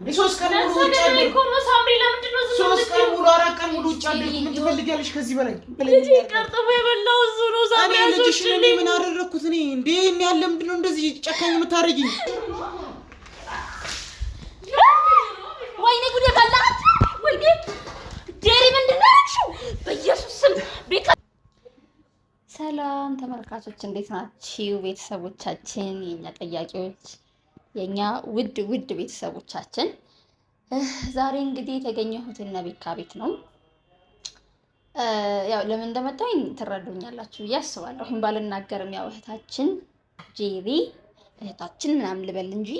ሶስት ቀን ሙሉ ውጭ አደርኩ ነው ሳምሪ ለምንድን ነው ዝም ሶስት ቀን ሙሉ አራት ቀን ሙሉ ውጭ አደርኩ ምን ትፈልጊያለሽ ከዚህ በላይ ልጅ ቀርጥፎ የበላው እሱ ነው ሳምሪ ልጅሽ እኔ ምን አደረኩት እኔ እንዴ እኔ ያለ ምንድን ነው እንደዚህ ጨካኝ የምታረጊኝ ወይኔ ጉዴ ፈላ ወይኔ ጄሪ ምንድን ነው ያልሽው በኢየሱስ ስም ሰላም ተመልካቾች እንዴት ናችሁ ቤተሰቦቻችን የኛ ጠያቂዎች የኛ ውድ ቤተሰቦቻችን ዛሬ እንግዲህ የተገኘሁት እና ቤካ ቤት ነው። ያው ለምን እንደመጣኝ ትረዱኛላችሁ ብዬ አስባለሁ። ይሄን ባልናገርም ያው እህታችን ጄሪ እህታችን ምናምን ልበል እንጂ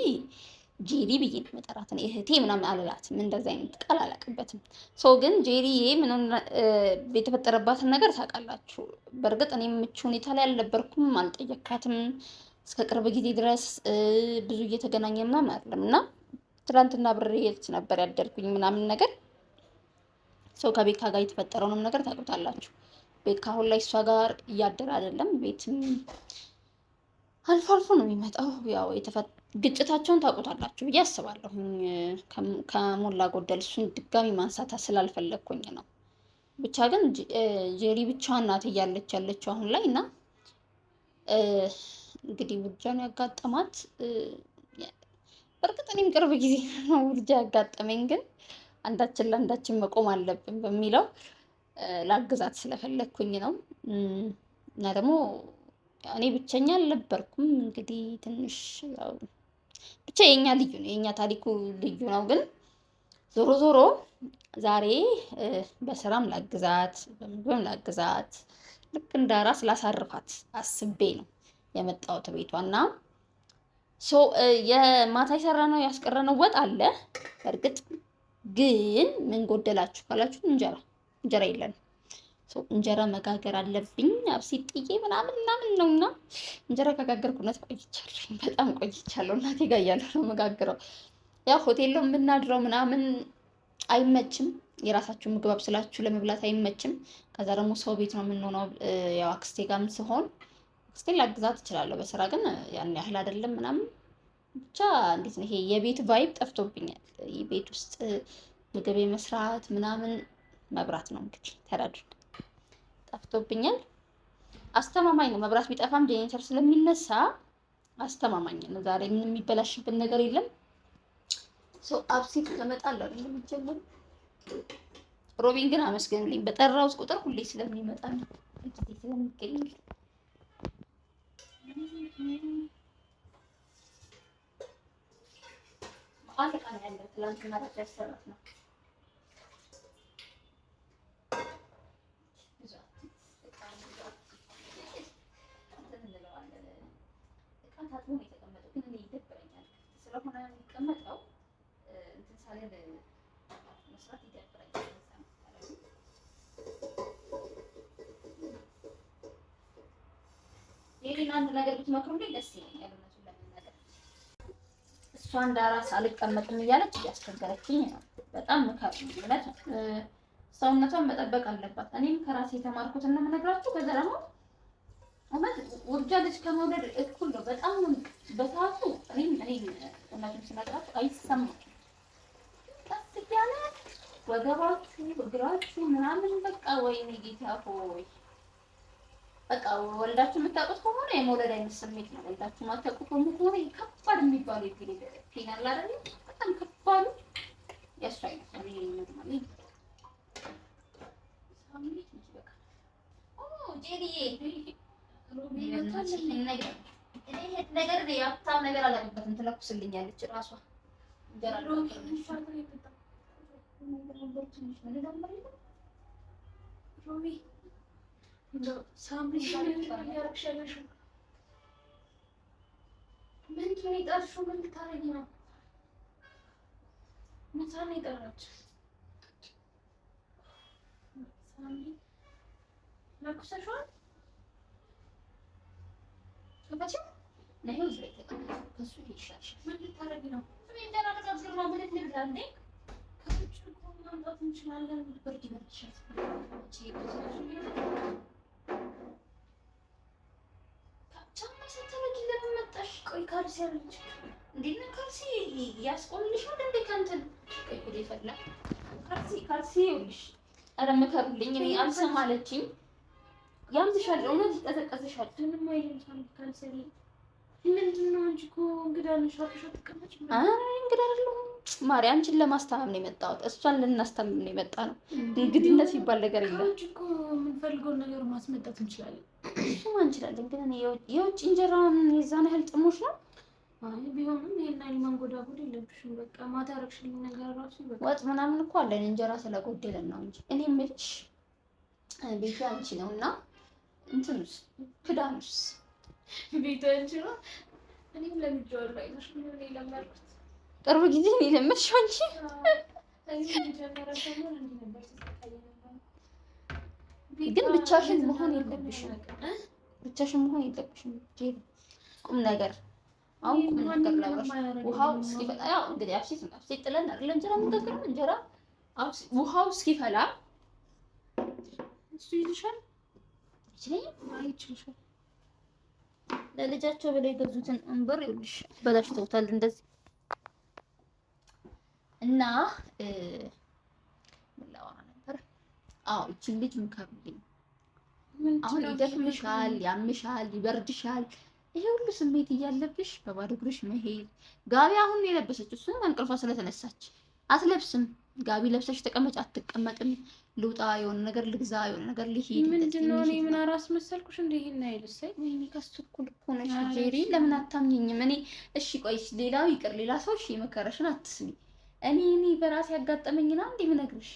ጄሪ ብዬ ነው መጠራት ነው እህቴ ምናምን አልላትም። እንደዛ አይነት ቃል አላውቅበትም። ሶ ግን ጄሪዬ ምን የተፈጠረባትን ነገር ታውቃላችሁ። በእርግጥ እኔም ምቹ ሁኔታ ላይ አልነበርኩም፣ አልጠየካትም እስከ ቅርብ ጊዜ ድረስ ብዙ እየተገናኘ ምናምን አይደለም እና ትናንትና ብሬት ነበር ያደርኩኝ ምናምን ነገር ሰው ከቤካ ጋር የተፈጠረውንም ነገር ታውቁታላችሁ። ቤካ አሁን ላይ እሷ ጋር እያደረ አይደለም፣ ቤትም አልፎ አልፎ ነው የሚመጣው። ያው ግጭታቸውን ታውቁታላችሁ ብዬ አስባለሁ። ከሞላ ጎደል እሱን ድጋሚ ማንሳት ስላልፈለግኩኝ ነው። ብቻ ግን ጄሪ ብቻዋን ናት እያለች ያለችው አሁን ላይ እና እንግዲህ ውርጃን ያጋጠማት በእርግጥ እኔም ቅርብ ጊዜ ነው ውርጃ ያጋጠመኝ፣ ግን አንዳችን ለአንዳችን መቆም አለብን በሚለው ላግዛት ስለፈለግኩኝ ነው እና ደግሞ እኔ ብቸኛ አልነበርኩም። እንግዲህ ትንሽ ያው ብቻ የኛ ልዩ ነው፣ የኛ ታሪኩ ልዩ ነው። ግን ዞሮ ዞሮ ዛሬ በስራም ላግዛት በምግብም ላግዛት ልክ እንደ ራስ ላሳርፋት አስቤ ነው የመጣሁት ቤቷና የማታ የሰራነው ያስቀረነው ወጥ አለ። እርግጥ ግን ምን ጎደላችሁ ካላችሁ እንጀራ የለንም። እንጀራ መጋገር አለብኝ አብሲጥዬ ምናምን ነውና እንጀራ ከጋገርኩነት ቆይቻለሁ፣ በጣም ቆይቻለሁ። እናቴ ጋር እያለሁ ነው መጋገረው። ያው ሆቴል ነው የምናድረው ምናምን አይመችም። የራሳችሁ ምግብ አብስላችሁ ለመብላት አይመችም። ከዛ ደግሞ ሰው ቤት ነው የምንሆነው። ያው አክስቴ ጋርም ስሆን አክስቴን ላግዛት እችላለሁ በስራ ግን ያን ያህል አይደለም ምናምን ብቻ እንዴት ነው ይሄ የቤት ቫይብ ጠፍቶብኛል። የቤት ውስጥ ምግብ የመስራት ምናምን መብራት ነው እንግዲህ ተራዱ ጠፍቶብኛል። አስተማማኝ ነው መብራት ቢጠፋም ጄኔሬተር ስለሚነሳ አስተማማኝ ነው። ዛሬ ምንም የሚበላሽብን ነገር የለም። አብሲት ተመጣጣለ እንደምትጀምሩ ሮቢን ግን አመስገንልኝ በጠራውስ ቁጥር ሁሌ ስለሚመጣ ነው እንግዲህ ስለሚገኝ አለቃ ያለው ትላንትና ተሰራት ነው ታጥቦ ነው የተቀመጠው። ግን እኔ ይደብረኛል ስለሆነ የሚቀመጠው እንትን ሳለን መስራት ይደብረኛል። ይሄን አንድ ነገር ብትመክሩልኝ ደስ ይለኛል። እውነቱን ለመናገር እሷ እንዳራስ አልቀመጥም እያለች እያስቸገረችኝ ነው። በጣም ምከር ማለት ሰውነቷን መጠበቅ አለባት። እኔም ከራሴ የተማርኩትን ነው የምነግራችሁ። ከዛ ደግሞ እውነት ውርጃ ልጅ ከመውለድ እኩል ነው። በጣም በሰዓቱ እኔም እውነቱን ስነግራችሁ አይሰማም። ቀስ እያለ ወገባችሁ እግራችሁ ምናምን በቃ ወይኔ ጌታ ሆይ በቃ ወልዳችሁ የምታውቁት ከሆነ የመውለድ አይነት ስሜት ነው። ወልዳችሁ የማታውቁት ከሆነ ከባድ የሚባለው ፔን አለ አይደል? በጣም ከባዱ የእሱ አይነት ነው። ኖርማሊ ሳምንት ነው በቃ ጄሪዬ ነገር የሀብታም ነገር አላውቅበትም። ትለኩስልኛለች እራሷ እንጀራ ሳምሪ ያረክሻለሽ ምንድን ነው የጠራሽው? ምን ልታረጊ ነው? ምሳ ነው የጠራች ሳምሪ ለኩሰሽዋል ከፈችም ነው ይሄ ከሱ ይሻልሽ። ምን ልታረጊ ነው? እንጀራ ተጋግሮ ነው ብለሽ ልብላንዴ ከፍጭ ቆም ማምጣት እንችላለን። ብርድ ይመችሻል ቻማ ሰተነጂ ለምን መጣሽ? ቆይ ቆይ ካልሲ አለች እንዴት ነው ካልሲ ያስቆልልሻል እንዴ? ከእንትን ቆይ ጉዴ ፈላ። ካልሲ ይኸውልሽ፣ ኧረ ምከሩልኝ። እኔ አልሰማ አለችኝ። ያምሻል፣ እውነት ይቀዘቀዝሻል። ምንም አይልም ካልሲ አለ። ምንድን ነው አንቺ እኮ እንግዳ ነሽ፣ አፍሽ አትቀመጭ። እንግዳ አይደለሁም ማሪ፣ አንቺን ለማስታመም ነው የመጣሁት። እሷን ልናስታመም ነው የመጣ ነው። እንግድነት ሲባል ነገር የለም። አንቺ እኮ የምንፈልገውን ነገር ማስመጣት እንችላለን። እሱማ እንችላለን፣ ግን እኔ የውጭ እንጀራ የዛን ያህል ጥሞሽ ነው። አይ ቢሆንም ይሄን አይል ማንጎዳጎድ የለብሽም። በቃ ማታ አደረግሽልኝ ነገር ራሱ ይበቃ። ወጥ ምናምን እኮ አለን፣ እንጀራ ስለጎደለን ነው እንጂ። እኔ የምልሽ ቤቱ አንቺ ነው እና እንትኑስ ክዳኑስ ቤቱ አንቺ ነው። እኔም ለምጄዋለሁ። አይተሽ ምን ለመድኩት ቅርብ ጊዜ ነው የለመድሽው አንቺ። ግን ብቻሽን መሆን የለብሽም። ብቻሽን መሆን የለብሽም። ቁም ነገር አሁን ቁም ነገር ላውራሽ። ውሃው እስኪፈላ ያው እንግዲህ አብሴት ጥለን አይደል እንጀራ የምንጋግረው። እንጀራ ውሃው እስኪፈላ እሱ ይልሻል ይችላል። ለልጃቸው ብለው የገዙትን ወንበር ይኸውልሽ በላሽተውታል እንደዚህ እና ምን ላወራ ነበር? አዎ እቺን ልጅ ምከሩልኝ። አሁን ይደክምሻል፣ ያምሻል፣ ይበርድሻል። ይሄ ሁሉ ስሜት እያለብሽ በባዶ እግርሽ መሄድ። ጋቢ አሁን የለበሰች እሱን እንቅልፏ ስለተነሳች አትለብስም። ጋቢ ለብሰሽ ተቀመጭ አትቀመጥም። ልውጣ፣ የሆነ ነገር ልግዛ፣ የሆነ ነገር ልሂድ። ምንድነው እኔ ምን አራስ መሰልኩሽ እንደ ይሄን አይልሰይ። ወይኔ ከሱ እኩል እኮ ነሽ ጄሪ። ለምን አታምኚኝም? እኔ እሺ ቆይሽ፣ ሌላው ይቅር፣ ሌላ ሰው እሺ የመከረሽን አትስሚ። እኔ በራሴ ያጋጠመኝና እንዴ ምነግርሽ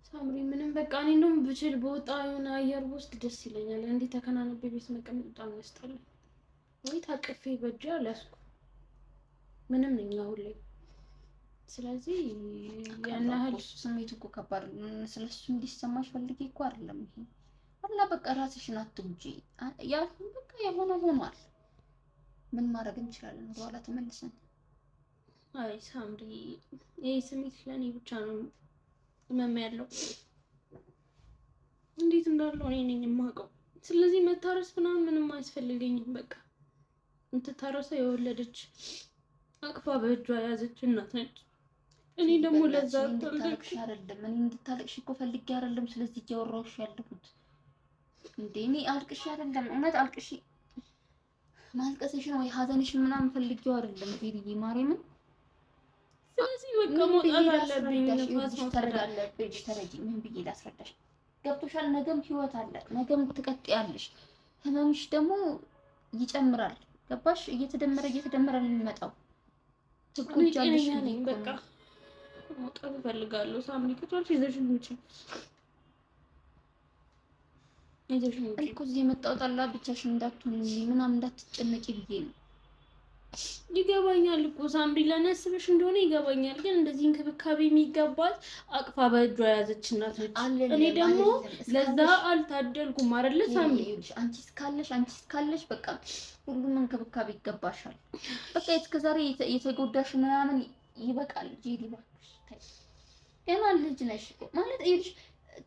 ሳምሪ፣ ምንም በቃ እኔ እንደውም ብችል በወጣ የሆነ አየር ውስጥ ደስ ይለኛል። እንዴ ተከናንቤ ቤት መቀመጥ በጣም ያስጠላል። ወይ ታቅፌ በእጄ አልያዝኩ ምንም ነኝ አሁን ላይ። ስለዚህ ያን ያህል ስሜቱ እኮ ከባድ ስለሱ እንዲሰማሽ ፈልጌ እኮ አይደለም። ይሄ አላ በቃ ራስሽን አትውጪ። ያ በቃ የሆነ ሆኗል። ምን ማድረግ እንችላለን? ወደኋላ ተመልሰን አይ ሳምሪ፣ ይሄ ስሜት ለኔ ብቻ ነው ህመም ያለው። እንዴት እንዳለው እኔ ነኝ የማውቀው። ስለዚህ መታረስ ምንም አያስፈልገኝም። በቃ እንትታረሰ የወለደች አቅፋ በእጇ ያዘች እናት ነች። እኔ ደግሞ ለዛ ታልቅሽ አይደለም፣ እኔ እንድታለቅሽ እኮ ፈልጌ አይደለም። ስለዚህ እያወራሁሽ ያለሁት እንዴ እኔ አልቅሽ አይደለም፣ እውነት አልቅሽ ማልቀስሽን ወይ ሀዘንሽን ምናምን ፈልጌው አይደለም ቤቢዬ ማርያምን። ስለዚህ በቃ መውጣት አለብኝ። ነፋስ ማውጣት አለብኝ። ተረጂ ምን ብዬ ላስረዳሽ? ገብቶሻል? ነገም ህይወት አለ፣ ነገም ትቀጥያለሽ። ህመምሽ ደግሞ ይጨምራል። ገባሽ? እየተደመረ ነው የሚመጣው። ትቆጫለሽ። በቃ መውጣት እፈልጋለሁ። ሳምሪ ከቻልሽ ይዘሽኝ ውጪ። እኔ እኮ እዚህ የመጣሁት አላ ብቻሽን እንዳትሆኚ ምናምን እንዳትጨነቂ ብዬ ነው። ይገባኛል እኮ ሳምሪ፣ ለነስብሽ እንደሆነ ይገባኛል። ግን እንደዚህ እንክብካቤ የሚገባት አቅፋ በእጇ ያዘች እናት ነች። እኔ ደግሞ ለዛ አልታደልኩም አይደለ ሳምሪ? አንቺ እስካለሽ በቃ ሁሉም እንክብካቤ ይገባሻል። በቃ እስከዛሬ የተጎዳሽ ምናምን ይበቃል። ጄሪ እባክሽ ገና ልጅ ነሽ ማለት ይልሽ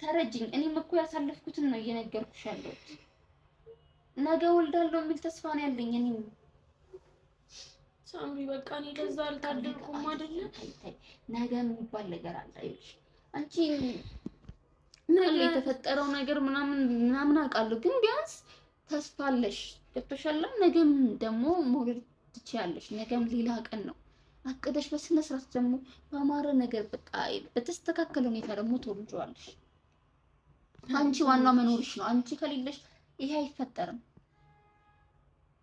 ተረጅኝ። እኔም እኮ ያሳለፍኩትን ነው እየነገርኩሽ ያለሁት። ነገ ወልዳለሁ የሚል ተስፋ ነው ያለኝ እኔ ሳምሪ። በቃ እኔ ለዛ አልታደልኩም አይደለ? ነገ የሚባል ነገር አለ። ይልሽ አንቺ ነገ የተፈጠረው ነገር ምናምን አውቃለሁ፣ ግን ቢያንስ ተስፋ አለሽ። ገብቶሻል? ነገም ደግሞ መውለድ ትችያለሽ። ነገም ሌላ ቀን ነው። አቅደሽ በስነ ስርዓት ደግሞ በአማረ ነገር በቃ በተስተካከለ ሁኔታ ደግሞ ትወልጂዋለሽ። አንቺ ዋናው መኖርሽ ነው። አንቺ ከሌለሽ ይሄ አይፈጠርም።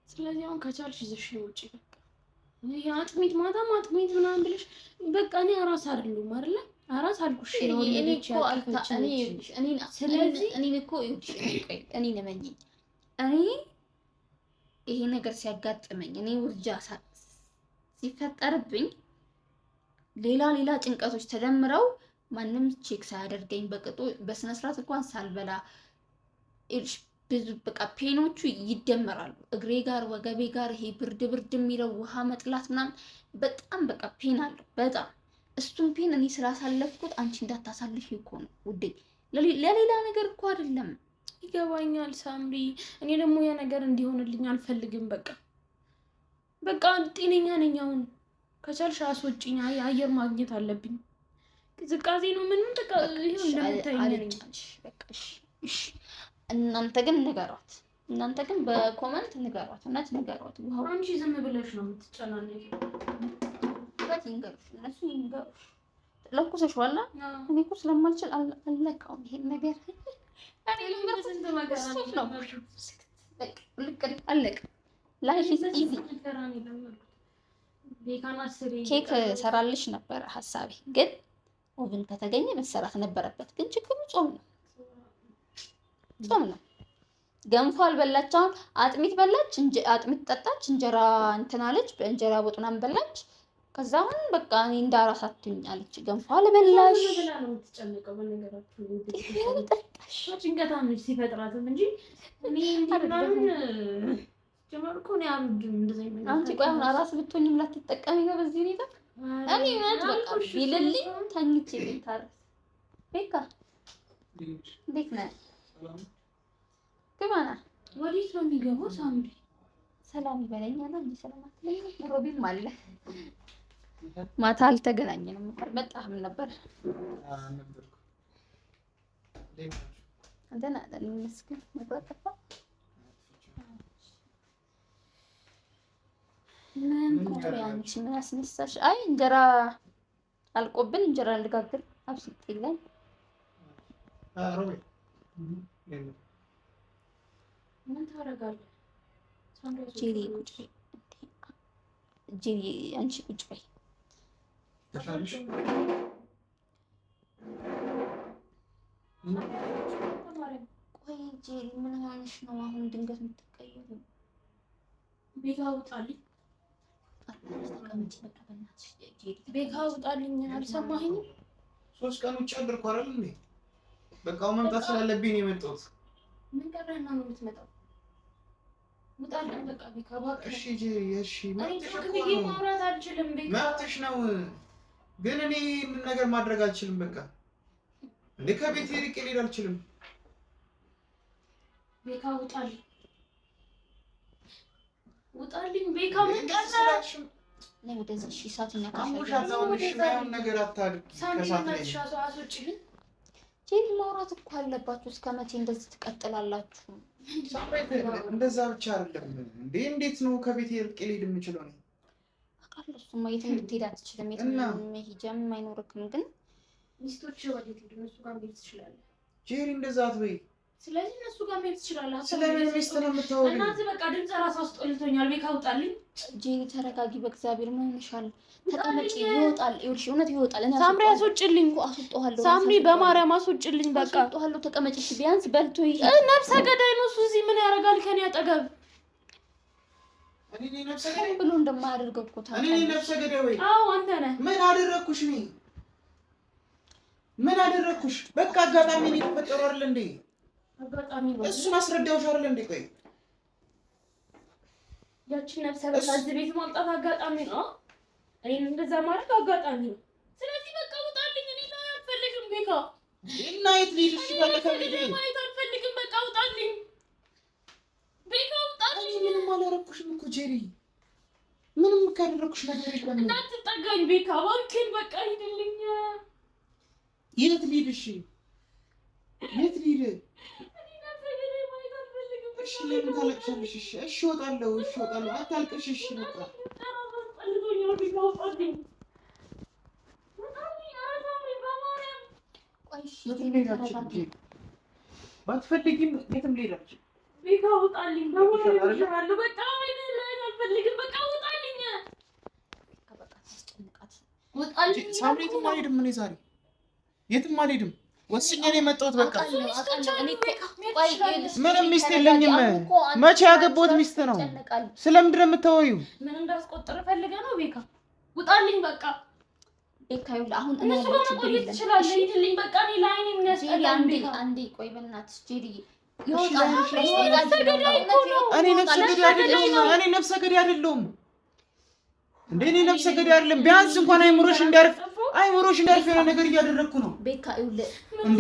ስለዚህ አሁን ከቻልሽ ይዘሽ ውጪ። በቃ ይሄ አጥሚት ማታም አጥሚት ምናምን ብለሽ በቃ እኔ አራስ አይደለም አይደለ? አራስ አልኩሽ ነው። እኔ እኮ እኔ ለመኝ እኔ ይሄ ነገር ሲያጋጥመኝ እኔ ውርጃ ሲፈጠርብኝ ሌላ ጭንቀቶች ተደምረው ማንም ቼክ ሳያደርገኝ በቅጡ በስነ ስርዓት እንኳን ሳልበላ ብዙ በቃ ፔኖቹ ይደመራሉ። እግሬ ጋር ወገቤ ጋር ይሄ ብርድ የሚለው ውሃ መጥላት ምናምን በጣም በቃ ፔን አለው በጣም። እሱን ፔን እኔ ስላሳለፍኩት አንቺ እንዳታሳልፊ እኮ ነው ውዴ፣ ለሌላ ነገር እኮ አይደለም። ይገባኛል ሳምሪ። እኔ ደግሞ ያ ነገር እንዲሆንልኝ አልፈልግም። በቃ በቃ ጤነኛ ነኝ አሁን። ከቻልሽ አስወጪኝ። አየር ማግኘት አለብኝ። ቅዝቃዜ ነው ምንም በቃ ይሄው እንደምታይኝ ነኝ። በቃ እሺ። እናንተ ግን ንገሯት። እናንተ ግን በኮመንት ንገሯት። እናት ንገሯት። ዋው አንቺ ዝም ብለሽ ነው የምትጨናነቂው። በት ይንገሩሽ፣ እነሱ ይንገሩሽ። ለኩሰሽዋላ። እኔ እኮ ስለማልችል አልለካውም ይሄን ነገር። እኔ ለምበረሰንተ ማገራን ነው በቃ ልክ አለቀ። ላይፍ ኢዝ ኢዚ። ኬክ ሰራልሽ ነበር ሀሳቤ፣ ግን ኦቭን ከተገኘ መሰራት ነበረበት። ግን ችግሩ ጾም ነው። ገንፎ አልበላች። አሁን አጥሚት በላች፣ አጥሚት ጠጣች፣ እንጀራ እንትን አለች፣ በእንጀራ ወጥ ምናምን በላች። ከዛ አሁን በቃ እኔ እንዳራስ አትሁኝ አለች። ገንፎ አልበላሽ ጠጣሽ። ጭንቀታም ልጅ ሲፈጥራትም እንጂ እኔ ጀመርኩ ነው ያሉኝ እንደዚህ ነው። አንቺ ቆይ አሁን አራስ ብትሆኝም ላትጠቀሚ ነው በዚህ ሁኔታ። እኔ ማለት በቃ ቢልልኝ ተኝቼ ቤታረስ ቤካ እንዴት ነህ? ግባና ወዴት ነው የሚገባው? ሳምሪ ሰላም ይበለኛል። አንቺ ሰላም አትለኝ። ሮቢም አለ። ማታ አልተገናኘንም እንኳን መጣህም ነበር ነበርኩ። አንተና ለምስኪን መጥፋ ምን ቆያንቺ ምን አስነሳሽ? አይ እንጀራ አልቆብን እንጀራ ልጋግር አብስጥልኝ። ሮቢ ምን ታረጋለህ? ጂሪ ቁጭ ጂሪ አንቺ ቁጭ በይ። ተሻለሽ? ቆይ ጂሪ ምን ሆነሽ ነው አሁን ድንገት የምትቀየሩ? ቤካ ውጣልኝ። ቤካ ውጣልኝ። አልሰማኸኝም? 3 ቀን ውጭ አድርኩ አይደል እንዴ? በቃ መምጣት ስላለብኝ ነው የመጣሁት። ምን ቀረህና ነው የምትመጣው? ውጣልኝ በቃ ቤካ እባክህ። እሺ ጂሪ እሺ። ማውራት አልችልም ቤካ። መብትሽ ነው፣ ግን እኔ ምን ነገር ማድረግ አልችልም። በቃ እንዴ ከቤት ርቄ ልሄድ አልችልም። ቤካ ውጣልኝ። ውጣልኝ ቤካ። ምን ቀረህ? ነይ ወደዚህ። እሺ ሳትኛ ካሙሻታው ምሽማውን ነገር አታድርግ። ሳምሪናትሽ አስወጪልኝ። ጂሪ ማውራት እኮ አለባችሁ። እስከ መቼ እንደዚህ ትቀጥላላችሁ? እንደዛ ብቻ አይደለም እንዴ። እንዴት ነው ከቤት ርቄ ልሄድ የምችለው ነው? አውቃለሁ። እሱማ የትም ልትሄድ አትችልም። የትም መሄጃም አይኖርክም። ግን ሚስቶች ወዴት ሄዱ? እነሱ ጋር መሄድ ትችላለህ ጄሪ። እንደዛ አትበይ። ስለዚህ እነሱ ጋር መሄድ ትችላለህ። ስለምን ሚስት ነው የምታወሪው? እናትህ በቃ ድምፅ እራሱ አስጠልቶኛል። ቤካ ውጣልኝ። ጄሪ ተረጋጊ። በእግዚአብሔር ምን ሆነሻል? ተቀመጪ። ይወጣል። ይኸውልሽ እውነት ይወጣል። እኔ ሳምሪ አስወጪልኝ። አስወጣዋለሁ። ሳምሪ በማርያም አስወጪልኝ። በቃ አስወጣዋለሁ። ተቀመጪ። ቢያንስ በልቶ ነፍሰ ገዳይ ነው እሱ። እዚህ ምን ያደርጋል ከኔ አጠገብ? እኔ ነፍሰ ገዳይ ብሎ እንደማያደርገው እኮ ታውቃለህ። እኔ ነፍሰ ገዳይ ወይ? አዎ አንተ ነህ። ምን አደረኩሽ? እኔ ምን አደረኩሽ? በቃ አጋጣሚ ነው የተፈጠረው አይደል እንዴ? አጋጣሚ ነው። እሱን አስረዳውሽ አይደል እንዴ? ቆይ ያቺን ነፍሰ ገዳይ እዚህ ቤት ማምጣት አጋጣሚ ነው። እኔን እንደዛ ማድረግ አጋጣሚ ነው። ስለዚህ በቃ ውጣልኝ። እኔ ላይ አልፈልግም ቤካ። እና የት ልሂድ? እሺ ባለከልኝ ማየት አልፈልግም። በቃ ውጣልኝ ቤካ ውጣልኝ። ምንም አላደረኩሽም እኮ ጄሪ። ምንም ካደረኩሽ ነገር የለም። እንዳትጠጋኝ ቤካ እባክህን። በቃ ሂድልኝ። የት ልሂድ? እሺ የት ልሂድ? እሺ ለምን ታለቅሻለሽ? እሺ እወጣለሁ። እሺ እወጣለሁ። አታልቅሽ። እሺ በቃ ባትፈልጊም የትም ልሄድ አልችልም። ቤካ ውጣልኝ። በማርያም በቃ አልፈልግም። በቃ ውጣልኝ። ሳምሪ የትም አልሄድም። እኔ ዛሬ የትም አልሄድም። ወስኜ ነው የመጣሁት። በቃ ምንም ሚስት የለኝም። መቼ ያገባሁት ሚስት ነው? ስለምንድን ነው የምታወሪው? ምን እንዳስቆጥር ፈልገህ ነው? ቤካ ውጣልኝ። በቃ ቤካ ይኸውልህ አሁን እኔ እነሱ ጋር መቆየት ትችላለህ። ሂድልኝ በቃ። እኔ ላይኔ የሚያስጠላኝ ቤካ። አንዴ ቆይ በእናትሽ ጄሪ። እኔ ነፍሰ ገዳይ አይደለሁም እንዴ? እኔ ነፍሰ ገዳይ አይደለም። ቢያንስ እንኳን አይምሮሽ እንዲያርፍ የሆነ ነገር እያደረግኩ ነው። ቤካ ይኸውልህ እንዴ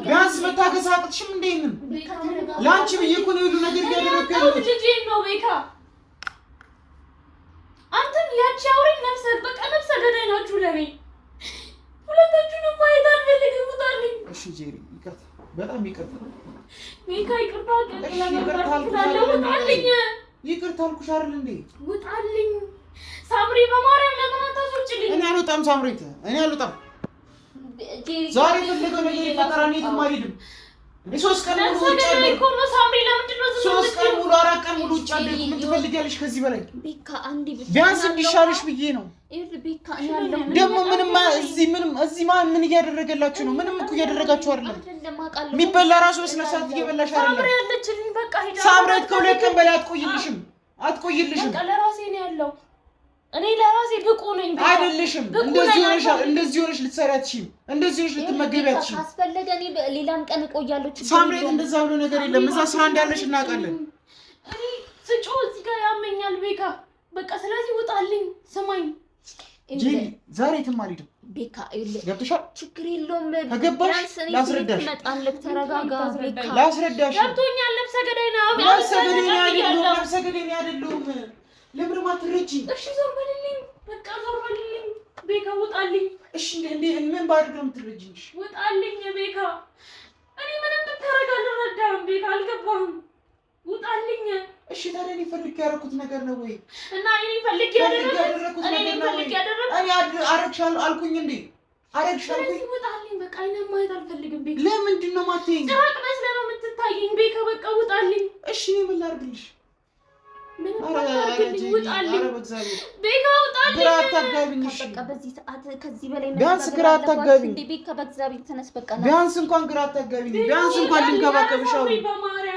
ቢያንስ መታገስ አቅትሽም እንዴ? ምን ለአንቺ ብዬሽ እኮ ነው ሁሉ ነገር እያደረግኩ ያለሁት። ልጄን ነው ቤካ። ገዳይ ናችሁ ለኔ። ሁለታችሁንም ማየት አልፈልግም። ውጣልኝ። እሺ ጄሪ ይቅርታ፣ በጣም ይቅርታ። ቤካ ይቅርታ ውጣልኝ። ይቅርታ አልኩሽ አይደል እንዴ? ውጣልኝ። ሳምሪ በማርያም ለምን አታስወጪልኝ? እኔ አልወጣም ሳምሪት፣ እኔ አልወጣም። ዛሬ ፈለገው ነገር ይፈጠራል። እኔ የትም አልሄድም። ሶስት ቀን ሙሉ ውጭ አደርኩ ነው ሳምሪ። ለምንድን ነው ሶስት ቀን ሙሉ 4 ቀን ሙሉ ውጭ አደርኩ? ምን ትፈልጊያለሽ ከዚህ በላይ? ቤካ አንዴ ቢያንስ እንዲሻልሽ ብዬ ነው። ቤካ ያለው ደግሞ እዚህ ማን ምን እያደረገላችሁ ነው? ምንም እኮ እያደረጋችሁ አይደለም። የሚበላ ራሱ በስነ ስርዓት እየበላሽ አይደለም። ሳምሪ ያለችልኝ በቃ ሄዳ ሳምሪት ከሁለት ቀን በላይ አትቆይልሽም። በቃ ለራሴ ነው ያለው። እኔ ለራሴ ብቁ ነኝ። አይደለሽም። እንደዚህ ሆነሽ ልትሰሪ አትችይም። እንደዚህ ሆነሽ ልትመገቢ አትችይም። ካስፈለገ እኔ ሌላም ቀን እቆያለሁ። ሳምሪት እንደዛ ብሎ ነገር የለም። እዛ ስራ እንዳለሽ እናውቃለን። እኔ ስጮ እዚህ ጋር ያመኛል ቤካ። በቃ ስለዚህ ውጣልኝ። ስማኝ ጄሪ፣ ዛሬ የትም አልሄድም። ቤካ ገብቶሻል? ችግር የለውም። ከገባሽ ላስረዳሽ። ተረጋጋ ቤካ። ላስረዳሽ። ገብቶኛል። ነፍሰ ገዳይ ነው። ነፍሰ ገዳይ አይደለሁም። ለምን ማትረጂኝ? እሺ ዞር በልልኝ። በቃ ዞር በልልኝ ቤካ። ውጣልኝ። እሺ እንዴ ምን ባድርግ ነው የምትረጂኝ? ውጣልኝ ቤካ። እኔ ምንም ብታረጋ አልረዳህም ቤካ። አልገባህም? ውጣልኝ። እሺ ታዲያ እኔ ፈልጌ ያደረኩት ነገር ነው ወይ? እና እኔ ፈልጌ ያደረኩት እኔ አረግሻለሁ አልኩኝ እንዴ? አረግሻለሁ። ስለዚህ ውጣልኝ በቃ። አይነን ማየት አልፈልግም ቤካ። ለምንድን ነው የማትይኝ? ጭራቅ መስለህ ነው የምትታየኝ ቤካ። በቃ ውጣልኝ። እሺ እኔ ምን ላድርግልሽ? ምን አታርግልኝ? ውጣልኝ ቤካ። ውጣልኝ። ግራ አታጋቢኝ። እሺ በቃ በዚህ ሰዓት ከዚህ በላይ ቢያንስ ግራ አታጋቢኝ። ቤካ በእግዚአብሔር ተነስ። በቃ ቢያንስ እንኳን ግራ አታጋቢኝ። ቢያንስ እንኳን ልንከባከብሽ።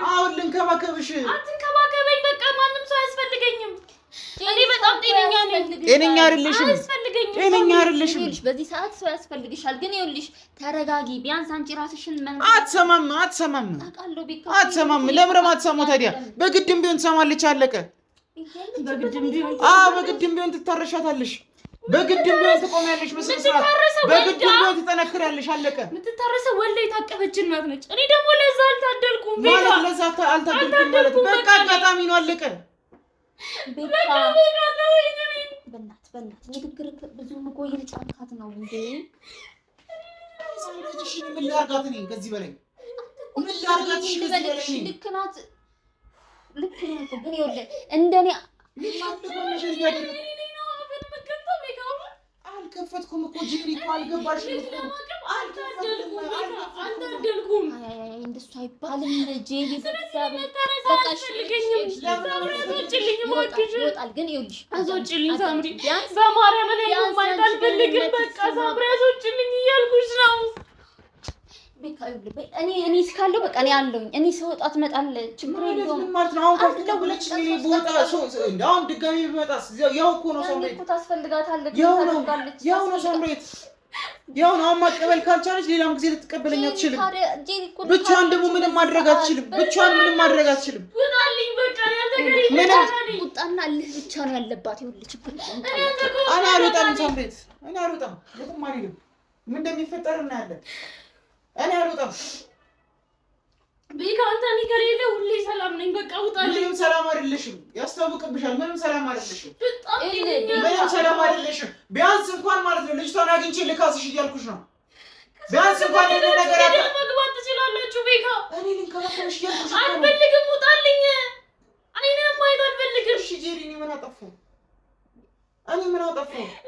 አሁን ልንከባከብሽ። አትንከባከበኝ በቃ። ማንም ሰው አያስፈልገኝም። እኔ በጣም ጤነኛ ነኝ። ጤነኛ አይደለሽም። ጤነኛ አይደለሽም። በዚህ ሰዓት ሰው ያስፈልግሻል። ግን ይኸውልሽ ተረጋጊ። ቢያንስ አንቺ ራስሽን አትሰማም። ለምን አትሰማው ታዲያ? በግድም ቢሆን ትሰማለች። አለቀ። በግድም ቢሆን ትታረሻታለሽ። በግድም ቢሆን ትቆሚያለሽ። በስነ ስርዓት በግድም ቢሆን ትጠነክሪያለሽ። አለቀ። የምትታረሰው ወልዳ የታቀፈች እናት ነች። እኔ ደግሞ ለዛ አልታደልኩም ማለት ለዛ አልታደልኩም ማለት በቃ አጋጣሚ ነው። አለቀ። ቤካ በእናት ንግግር ብዙ መቆየት ጫንካት ነው እንዴ? ምን ላድርጋት እኔ ከዚህ በላይ ምን ላድርጋት? ልክ ናት። ግን ይኸውልህ እንደኔ አልከፈትኩም እኮ ጄሪ እኮ አልገባሽም። አልታደልኩም። እንደሱ አይባልም ጄሪ። ይወጣል። ግን ይኸውልሽ አስወጪልኝ ሳምሪ። በማርያም ላይ ማየት አልፈልግም። በቃ ሳምሪ አስወጪልኝ እያልኩሽ ነው። እኔ እስካለሁ በቃ እኔ አለሁኝ። እኔ ስወጣ ትመጣለች። ችግር የለውም ማለት ነው። አሁን ካልተደወለች ቦታ አሁን ድጋሚ ቢመጣስ ያው እኮ ነው። ሳምሪ እኮ ታስፈልጋታለች። ያው ነው ሳምሪ። ያው ነው። አሁን ማቀበል ካልቻለች ሌላም ጊዜ ልትቀበለኝ አትችልም። ብቻዋን ደግሞ ምንም ማድረግ አትችልም። ውጣልኝ በቃ። ቁጣና እልህ ብቻ ነው ያለባት። ይኸውልህ ችግር እኔ አልወጣም ሳምሪ። እኔ አልወጣም። የትም አልሄድም። ምን እንደሚፈጠር እናያለን። እኔ አልወጣም ቤካ። አንተ እኔ ከሌለ ሁሌ ሰላም ነኝ። በቃ ውጣልኝ። ምንም ሰላም አይደለሽም። ያስታውቅብሻል። ምንም ሰላም አይደለሽም። በጣም ምንም ሰላም አይደለሽም። ቢያንስ እንኳን ማለት ነው ልጅቷን አግኝቼ ልካስሽ እያልኩሽ ነው። ቢያንስ እንኳን ይሄን ነገር መግባት ትችላላችሁ ቤካ። እኔ ልንከባከብሽ እያልኩሽ ነው። አልፈልግም። ውጣልኝ። አይኔን ማየት አልፈልግም። እሺ ጄሪ፣ እኔ ምን አጠፋሁ?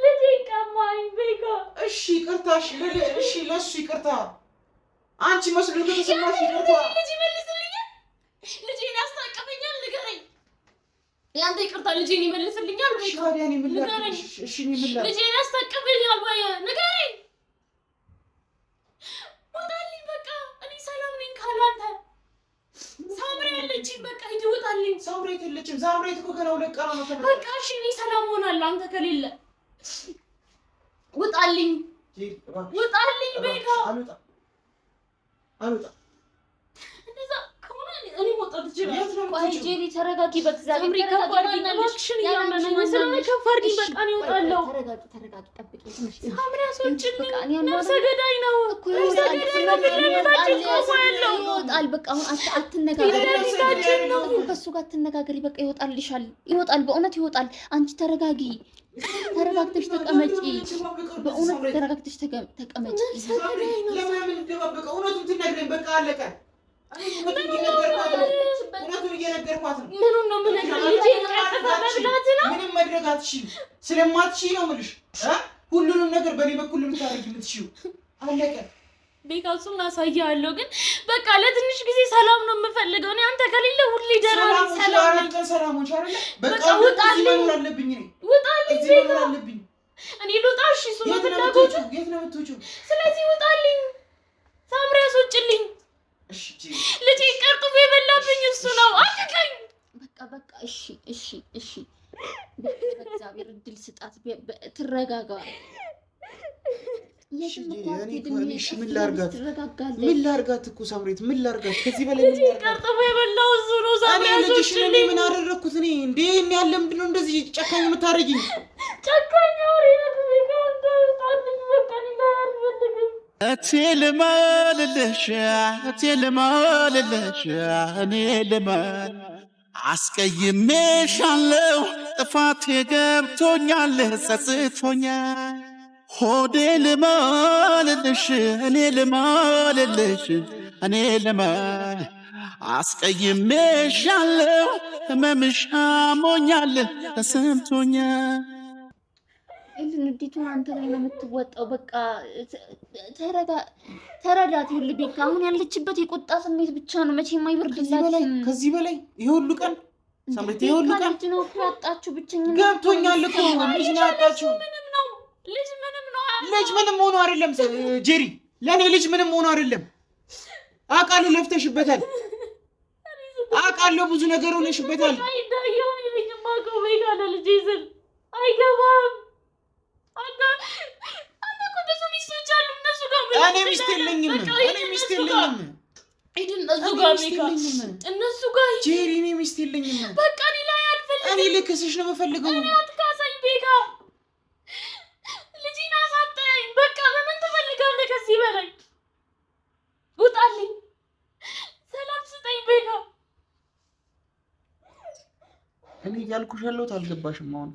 ልጄን ቀማኝ ቤካ። እሺ ይቅርታሽ። እሺ ለሱ ይቅርታ። አንቺ መስሎ ከተሰማሽ ይቅርታ። ልጅ ይመልስልኛል። ልጄን ያስታቀፈኛል። ንገረኝ። ያንተ ይቅርታ ልጄን ይመልስልኛል። እሺ ታዲያ እኔ ምን ላድርግ? እሺ እኔ ምን ላድርግ? ልጄን ያስታቀፈኛል። ወይ ንገረኝ። ውጣልኝ በቃ። እኔ ሰላም ነኝ ካላንተ። ሳምሪ ያለችኝ በቃ ሂድ ውጣልኝ። ሳምሪ የለችም። ሳምሪ እኮ ገና 2 ቀን ነው። በቃ እሺ እኔ ሰላም ሆናለሁ አንተ ከሌለ። ውጣልኝ ቤካ። አልወጣም። እንደዛ ከሆነ እኔ ወጣት ይችላል። ቆይ ጄሪ ተረጋጊ፣ በእግዚአብሔር ተረጋጊ። እባክሽን እያመመኝ ስለሆነ ከፍ አድርጊኝ። በቃ እኔ እወጣለሁ። ተረጋጊ፣ ጠብቂ ትንሽ። ሳምሪ አስወጪልኝ። ነፍሰ ገዳይ ነው እኮ ነፍሰ ገዳይ ነው። ለቤታችን ቆሞ ያለው ይወጣል። በቃ አሁን አትነጋገሪ፣ ከእሱ ጋር አትነጋገሪ። በቃ ይወጣልሻል፣ ይወጣል፣ በእውነት ይወጣል። አንቺ ተረጋጊ፣ ተረጋግተሽ ተቀመጪ። በእውነት ተረጋግተሽ ተቀመጪ። ለምን እንደባበቀው እውነቱን ትነግረኝ። በቃ አለቀ። እውነቱን እየነገርኳት ነው። ምኑን ነው የምነግርህ? ልጄ ቀጥታ መብላት ነው። ምንም መድረግ አትችይም። ስለማትችይ ነው የምልሽ። ሁሉንም ነገር በእኔ በኩል የምታደርጊ የምትችይው አለቀ። ቤካሱን አሳያለሁ፣ ግን በቃ ለትንሽ ጊዜ ሰላም ነው የምፈልገው። እኔ አንተ ከሌለ ሁሌ ደራሪ ሰላም ነው። ሰላም ሆንሽ አይደለ? በቃ ውጣልኝ፣ አለብኝ እኔ ውጣልኝ። ቤካ አለብኝ እኔ ልውጣ። እሺ እሱ ነው ፍላጎቱ። የት ነው የምትወጪው? ስለዚህ ውጣልኝ። ሳምሪ አስወጪልኝ። እሺ ልጄ ቀርጥፎ የበላብኝ እሱ ነው። አትቀኝ። በቃ እሺ። በእግዚአብሔር እድል ስጣት፣ ትረጋጋ። ምን ላርጋት እኮ ሳምሬት፣ ምን ላርጋት? ከዚህ በላይ ምን ላርጋት? ቀርጥፎ የበላው እሱ ነው። ሳምሪ አስወጪልኝ። እኔ ምን አደረኩት? እኔ እንዴ እኔ ያለ ምንድነው እንደዚህ ጨካኝ የምታረጊኝ? ጨካኝ አውሬ ነው። ቤካንተ ጣልኝ። በቃ እኔ አልፈልግም። እቴ ልማልልሽ እኔ ልማል አስቀይሜሻለሁ፣ ጥፋቴ ገብቶኛል፣ ጸጽቶኛል። ሆዴ ልማልልሽ እኔ ልማል አስቀይሜሻለሁ፣ ህመምሽ አሞኛል፣ ተሰምቶኛል። ንዴቱን አንተ ላይ ነው የምትወጣው። በቃ ተረዳት። ይኸውልህ ቤካ አሁን ያለችበት የቁጣ ስሜት ብቻ ነው፣ መቼም አይበርድላትም። ከዚህ በላይ ይሄ ሁሉ ቀን ሳምሬት፣ ይሄ ሁሉ ቀን ልጅ ነው እኮ ያጣችሁ። ብቸኝነት ገብቶኛል እኮ ልጅ ነው ያጣችሁ። ልጅ ምንም ሆኖ አይደለም ጄሪ፣ ለእኔ ልጅ ምንም ሆኖ አይደለም። አውቃለሁ፣ ለፍተሽበታል። አውቃለሁ፣ ብዙ ነገር ሆነሽበታል። አይገባም። እኔ ሚስት የለኝም። እነሱ ጋር ጄሪ፣ እኔ ሚስት የለኝም። በቃ እኔ ላይ አልፈልግም። እኔ ልክስሽ ነው የምፈልገው። እኔ አትካሳኝ ቤካ፣ ልጄን አሳጣኝ። በቃ በምን ትፈልጋለህ ከዚህ በላይ? ውጣልኝ፣ ሰላም ስጠኝ ቤካ። እኔ እያልኩሽ ያለሁት አልገባሽም አሁን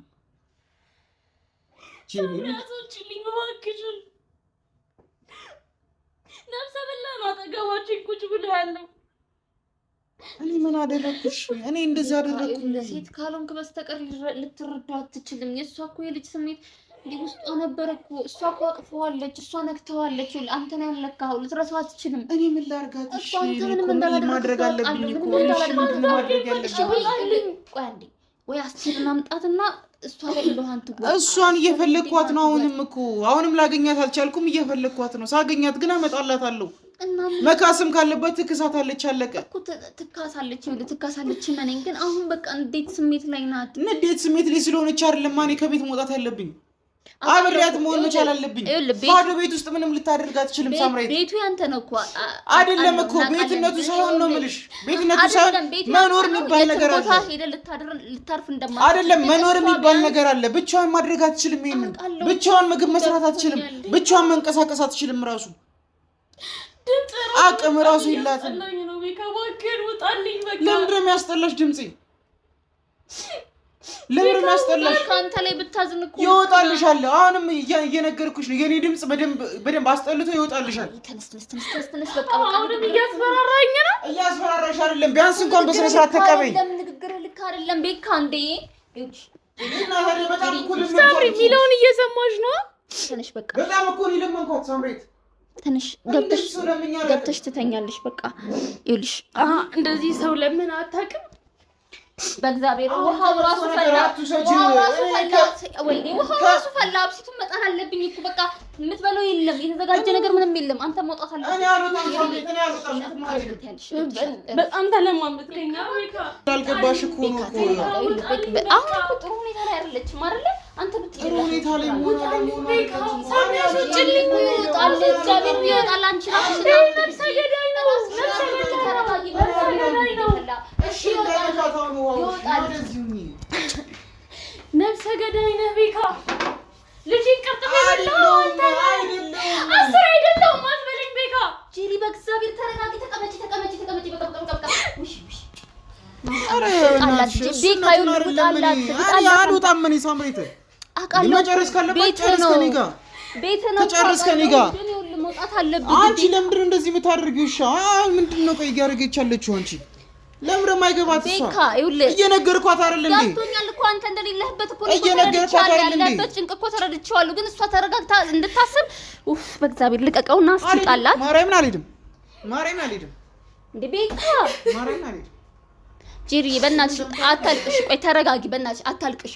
ያሶችልኝ እባክሽን። ነፍሰ በላ ነው አጠገባችን ቁጭ ብሎ ያለው። እኔ ምን አደረኩሽ? እኔ እንደዚህ አደረኩ? ሴት ካልሆንክ በስተቀር ልትረዳው አትችልም። የእሷ እኮ የልጅ ስሜት እንዲህ ውስጧ ነበረ እኮ። እሷ እኮ አቅፈዋለች፣ እሷ ነክተዋለች። አንተ ነው ያለካኸው፣ ልትረሳው አትችልም። እኔ ምን ላድርጋት? እሷ አንተ ምንም እንዳላደረግህ ማድረግ አለብኝ እኮ። ምንድን ማድረግ ያለብኝ? ቆይ አንዴ፣ ወይ አስችልን አምጣትና እሷ ላይ እንደሆነ ትወጣ። እሷን እየፈለግኳት ነው። አሁንም ላገኛት አልቻልኩም። እየፈለግኳት ነው። ሳገኛት ግን አመጣላታለሁ። መካስም ካለበት ትክሳታለች። አለቀ እኮ። ትካሳለች መነኝ። ግን አሁን በቃ ንዴት ስሜት ላይ ናት። ንዴት ስሜት ላይ ስለሆነች አይደለም እኔ ከቤት መውጣት ያለብኝ። አብሬያት መሆን መቻል አለብኝ። ባዶ ቤት ውስጥ ምንም ልታደርግ አትችልም ሳምራዊት። ቤቱ ያንተ ነው እኮ አይደለም እኮ። ቤትነቱ ሳይሆን ነው የምልሽ። ቤትነቱ ሳይሆን መኖር የሚባል ነገር አለ። ልታርፍ አይደለም መኖር የሚባል ነገር አለ። ብቻዋን ማድረግ አትችልም። ይሄንን ብቻዋን ምግብ መስራት አትችልም። ብቻዋን መንቀሳቀስ አትችልም። ራሱ አቅም ራሱ የላትም። ለምንድን ነው የሚያስጠላሽ ድምጼ? ለምን ማስጠላሽ? ካንተ ላይ ብታዝን እኮ ይወጣልሻል። አሁንም እየነገርኩሽ ነው። የኔ ድምጽ በደንብ አስጠልቶ ይወጣልሻል። ተነስ በቃ። አሁንም እያስፈራራኝ ነው። እያስፈራራሽ አይደለም። ቢያንስ እንኳን በስነ ስርዓት ተቀበይ። ለምን ንግግር ልክ አይደለም። ቤካ እንዴ ሳምሪ የሚለውን እየሰማሽ ነው? ተነሽ በቃ። በጣም እኮ ነው ለምንኳት ሳምሪት። ትንሽ ገብተሽ ትተኛለሽ። በቃ ይኸውልሽ፣ እንደዚህ ሰው ለምን አታውቅም? በእግዚአብሔር ውሃው ራሱ ፈላ። አብሲቱን መጣል አለብኝ እኮ በቃ። የምትበለው የለም፣ የተዘጋጀ ነገር ምንም የለም። አንተ መውጣት አለብኝ። በጣም ተለማመጥከኝ። አልገባሽ እኮ ነው እኮ። አሁን እኮ ጥሩ ሁኔታ ላይ አይደለችም አይደለ? አንተ ጥሩ ሁኔታ ላይ ሆነ ሳሚያስወጭልኝ። ይወጣል፣ እግዚአብሔር ይወጣል። አንቺ ራስሽ ገዳይ ነው። እሺ እንዳይነካታው ነው ይወጣል። ነፍሰ ገዳይ ነህ ቤካ። ልጅ ይቀርጥም ይበላው አንተ አስር አይደለም አትበለኝ ቤካ። ጄሪ በእግዚአብሔር ተረጋጊ። ተቀመጪ በቃ አረ ቤካ ይውጣላት። አልወጣም እኔ ሳምሬት መጨረስ ካለባት ጨርስ ከእኔ ጋር ቤት ነው ተጨርስ ከእኔ ጋር መውጣት አለብኝ። አንቺ ለምንድን ነው እንደዚህ የምታደርጊው? እሺ ምንድን ነው ቆይ እያደረገች ያለችው አንቺ? ለምን የማይገባት እሷ? ቤካ ይኸውልህ እየነገርኳት አይደል እንዴ? ገብቶኛል እኮ አንተ እንደሌለህበት እኮ እየነገርኳት አይደል እንዴ? ያለበት ጭንቅ እኮ ተረድቼዋለሁ። ግን እሷ ተረጋግታ እንድታስብ በእግዚአብሔር ልቀቀውና አስጣላት። ማርያምን አልሄድም እንዴ ቤካ ማርያምን አልሄድም። ጄሪ በእናትሽ አታልቅሽ። ቆይ ተረጋጊ በእናትሽ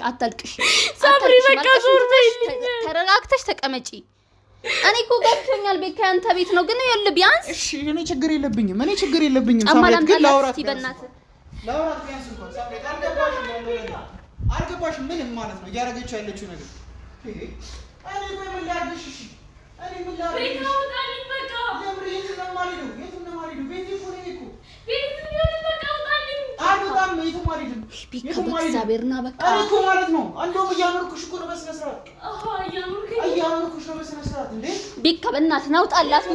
አታልቅሽ። ሳምሪ በቃ ዞር በይልኝ። ተረጋግተሽ ተቀመጪ። እኔ እኮ ገብቶኛል ቤካ ያንተ ቤት ነው። ግን ይኸውልህ ቢያንስ እሺ እኔ ችግር የለብኝም ሳምሪ ግን ላውራት ቢያንስ እንኳን ሳምሪ አልገባሽም ምንም ማለት ነው እያደረገች ያለችው ነገር እኔ ምን ላድርግሽ? እሺ እኔ ምን ላድርግሽ? ቤካ ውጣልኝ በቃ። ለምን የት ነው የማልሄደው? ቤቴ እኮ ነኝ እኮ ቤት ቢሆን በቃ ውጣልኝ። አልወጣም የትም አልሄድም። ቤካ በእግዚአብሔርና በቃ እኔ እኮ ማለት ነው እንደውም እያኖርኩሽ እኮ ነው በስነ ስርዓት እያኖርኩሽ ነው በስነ ስርዓት እንዴ ቤካ በእናትህ ናውጣላት።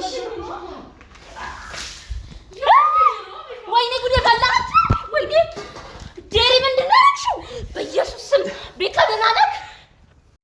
ወይኔ ጉድ ፈላ